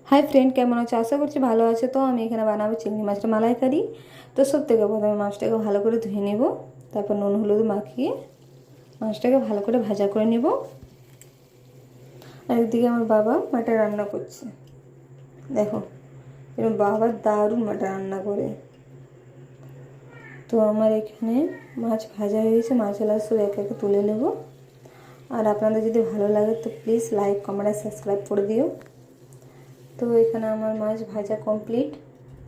Hi friend, কেমন আছো? আশা করছি ভালো আছে। তো আমি এখানে বানাবো চিংড়ি মাছটা মালাইকারি। তো সব থেকে প্রথমে মাছটাকে ভালো করে ধুয়ে নেব, তারপর নুন হলুদ মাখিয়ে মাছটাকে ভালো করে ভাজা করে নেব। আর একদিকে আমার বাবা মাটন রান্না করছে। দেখো, এরকম বাবা দারুণ মাটন রান্না করে। তো আমার এখানে মাছ ভাজা হয়ে গেছে, মাছগুলো সব একে একে তুলে নেব। আর আপনাদের যদি ভালো লাগে তো প্লিজ লাইক কমেন্ট আর সাবস্ক্রাইব করে দিও। তো এখানে আমার মাছ ভাজা কমপ্লিট।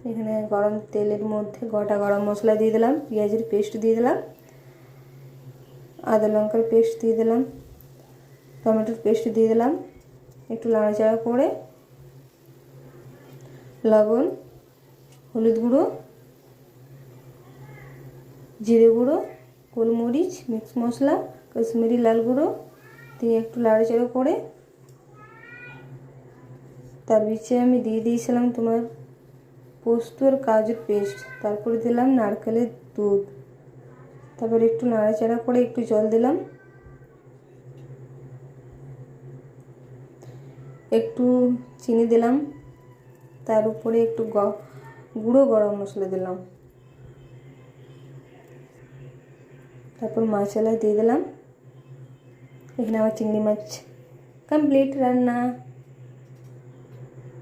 এখানে গরম তেলের মধ্যে গোটা গরম মশলা দিয়ে দিলাম, পেঁয়াজের পেস্ট দিয়ে দিলাম, আদা লঙ্কার পেস্ট দিয়ে দিলাম, টমেটোর পেস্ট দিয়ে দিলাম। একটু নাড়াচাড়া করে লবণ, হলুদ গুঁড়ো, জিরে গুঁড়ো, গোলমরিচ, মিক্স মশলা, কাশ্মীরি লাল গুঁড়ো দিয়ে একটু নাড়াচাড়া করে তার নিচে আমি দিয়ে দিয়েছিলাম তোমার পোস্ত আর কাজুর পেস্ট। তারপরে দিলাম নারকেলের দুধ। তারপর একটু নাড়াচাড়া করে একটু জল দিলাম, একটু চিনি দিলাম, তার উপরে একটু গুঁড়ো গরম মশলা দিলাম। তারপর মাছলা দিয়ে দিলাম। এখানে আমার চিংড়ি মাছ কমপ্লিট রান্না।